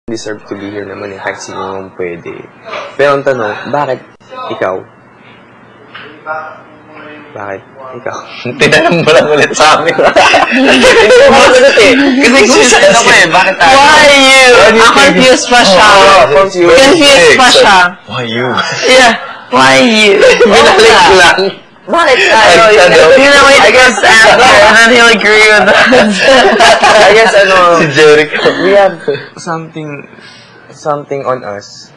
deserve to be here naman eh, kahit sino naman pwede. Pero ang tanong, bakit ikaw? Bakit ikaw? Tinanong mo lang ulit sa amin. Hindi mo masagot eh. Kasi confused ako eh. Bakit tayo? Why you? Confused pa siya. Confused pa siya. Why you? Yeah. Why you? Binalik ko lang. Bakit tayo? You know, I guess answer and then he'll agree with that. I guess Si Jericho. we have something on us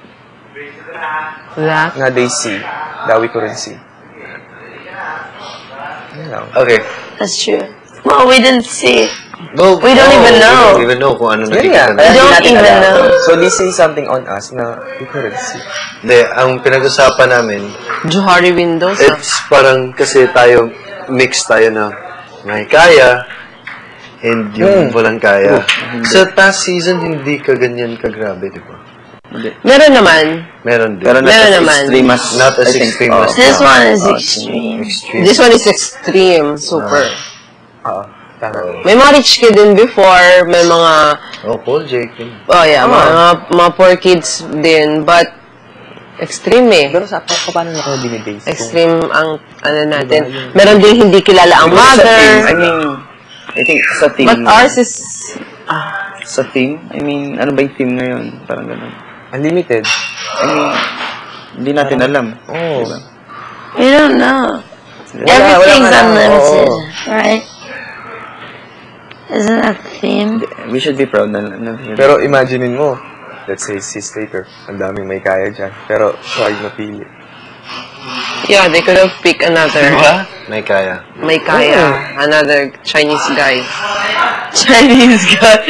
That? na they see that we couldn't see. You know. Okay. That's true. Well, we didn't see. No, We don't even know. We don't even know kung ano Yeah, nakikita We na. don't even know. So they see something on us na we couldn't see. Hindi, ang pinag-usapan namin, Johari windows. it's parang kasi tayo, mix tayo na may kaya and yung walang kaya. Sa past season, hindi ka ganyan kagrabe, di ba? Meron naman. Meron din. Pero not Meron as naman. extreme as, Not as I think, extreme as This one is extreme. extreme. This one is extreme. Super. Tama. May mga rich kid din before. May mga, Oh, Paul Jake. oh yeah, mga poor kids din. But, extreme eh. Pero sa paano na kayo binibase? Extreme ang ano natin. Meron din hindi kilala ang mother. I mean, I think sa team. But ours is Sa team? I mean, ano ba yung team ngayon? Parang ganun. Unlimited. I mean, hindi natin alam. Oh. Diba? we don't know. Wala Everything's nga lang. unlimited, Oo. right? Isn't that the theme? We should be proud na. Pero imaginein mo, let's say sis later, ang daming may kaya dyan. Pero siya yung napili. Yeah, they could have picked another. Diba? May kaya. May kaya. Another Chinese guy. Chinese guy.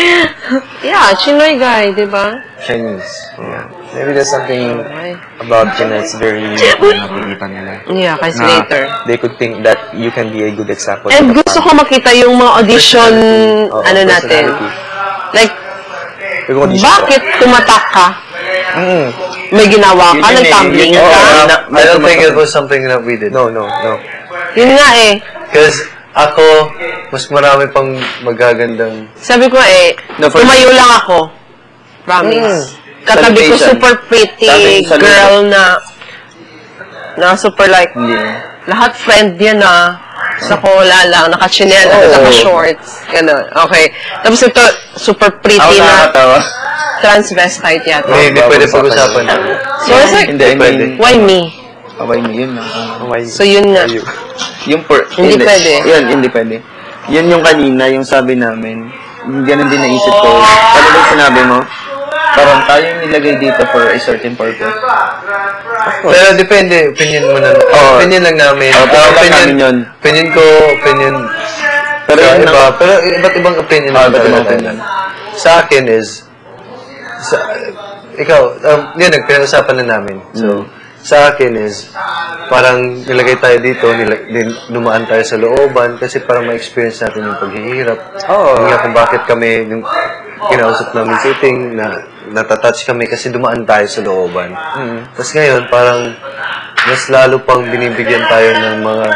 Yeah, Chinoy guy, di ba? Chinese. Yeah. Maybe there's something Okay. about China that's very unique na nakikita nila. Yeah, kasi later. They could think that you can be a good example. And to the gusto ko makita yung mga audition, Oo, ano natin. personality. Like, Yung audition. bakit tumatak ka? May ginawa ka, nag-tumbling yun, ka? I don't think it was something that we did. No. Yun nga eh. Because ako, mas marami pang magagandang... Sabi ko tumayo lang ako. Promise. Katabi ko Salutation. super pretty Salutation. girl na super like, Hindi. lahat friend yan Sa ko wala lang, naka-chinela, naka-shorts, gano'n. Okay. Tapos ito, super pretty Ako na nakakatawa. transvestite yata. Hindi pwede pag-usapan. So it's like, Hindi, I Pwede. mean, why me? okay, yun lang. So yun nga. Yung Hindi pwede. Yun, hindi pwede. Yun yung kanina, yung sabi namin, ganun din naisip ko. Ano ba yung sinabi mo? Parang tayo yung nilagay dito for a certain purpose. Pero depende, opinion mo na. Opinion lang namin. Opinion namin yun. Opinion ko, opinion... Pero yun iba, pero iba't ibang opinion naman iba't ibang talaga opinion. tayo. Sa akin is, ikaw, yun, nagpinag-usapan na namin. So, sa akin is, parang nilagay tayo dito, dumaan tayo sa looban, kasi para ma-experience natin yung paghihirap. Yun nga kung bakit kami, yung kinausap namin sitting, na natatouch kami kasi dumaan tayo sa looban. Tapos ngayon, parang mas lalo pang binibigyan tayo ng mga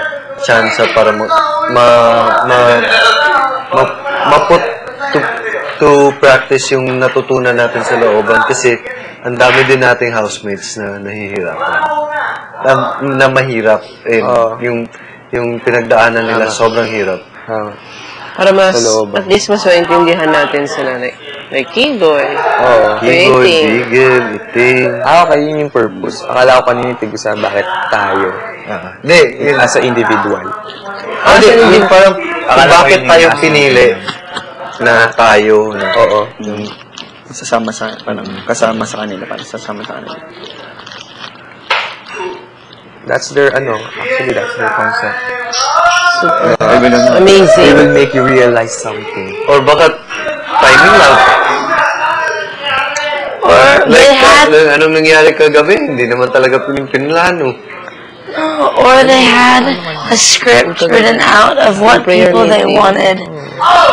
chance para ma-put to practice yung natutunan natin sa looban kasi ang dami din nating housemates na nahihirapan. Na mahirap. Yung pinagdaanan nila sobrang hirap. Para at least mas maintindihan natin sila. Like Kigoy. Kigoy, Bigel, Iting. Okay, yun yung purpose. Akala ko kanina tig-usapan bakit tayo. Hindi, yun. As a individual. Hindi, yung parang kung bakit tayo pinili na tayo. Oo. Yung sasama sa, parang kasama sa kanila, parang sasama sa kanila. That's their, actually that's their concept. Amazing. It will make you realize something. Or baka timing lang. Or they had... Anong nangyari kagabi? Hindi naman talaga pinlano. or they had a script written out of what people they wanted,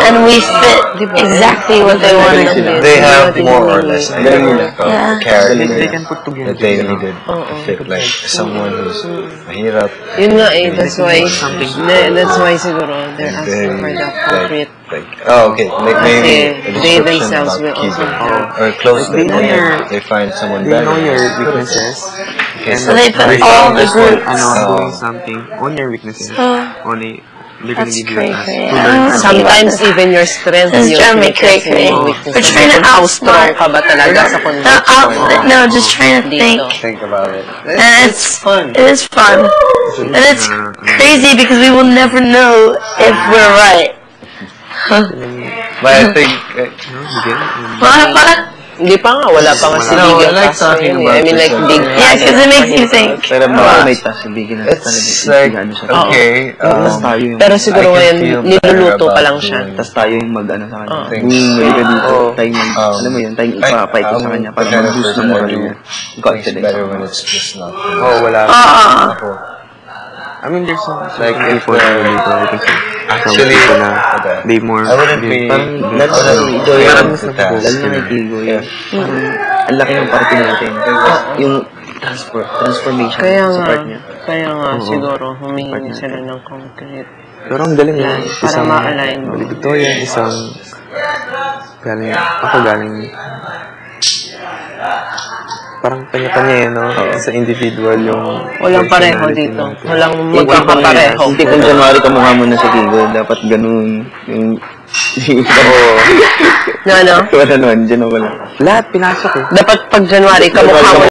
and we fit exactly what they wanted. They have more or less idea of Yeah. the character They can put together. that they needed to fit, like someone who's mahirap, Yun nga eh, that's why siguro they're asking for the appropriate. okay, like maybe a they description themselves about will also Keegan, or close to They know your- they find someone They better. know your weaknesses. Okay, So they put all the groups. Doing something on your weaknesses. Only they're gonna That's give you a task cray-cray. to I learn don't from. Sometimes even your strength, This is yung driving me weakness, cray-cray. yung weakness. We're trying to How strong outsmart. ka ba talaga sa conversation? No, just trying to think. Think about it. And it's fun. It is fun. And it's crazy because we will never know if we're right. But I think What? Hindi pa nga, wala pa nga si No, Bigel I like Castro talking yun eh. about I mean like this. big. Yeah, because it makes you think. Pero baka may task, bigyan na it's like okay. Tapos tayo yung, Pero siguro I can ngayon, feel niluluto better pa lang about siya. doing tapos tayo yung mag-ano sa kanya. Things. Bumili ka dito, Oo. tayo mag, alam mo yun, tayo ipapay ko sa kanya para kind of mag-boost person ng moral that niya. do Confidence. things better when it's just not. Oh, wala. Ah. I mean, there's some Like if people na dito. actually, Some people na they more. I wouldn't be. Parang, Lalo na ikaw Parang yung, sa task. lalo na Tigo yun. Ang laki ng parte natin. Yung transformation Kaya sa nga, part niya. siguro humihingi sila ng concrete. Pero ang galing na. Para ma-align mo. Ito yan, isang galing, ako galing, parang kanya-kanya yun, no? Sa individual yung Walang pareho personality dito. natin. Walang magkakapareho. Hindi kung January kamukha mo na sa Tigo, dapat ganun. Yung, No, no? wala naman, dyan wala. Lahat pinasok eh. Dapat pag January, kamukha mo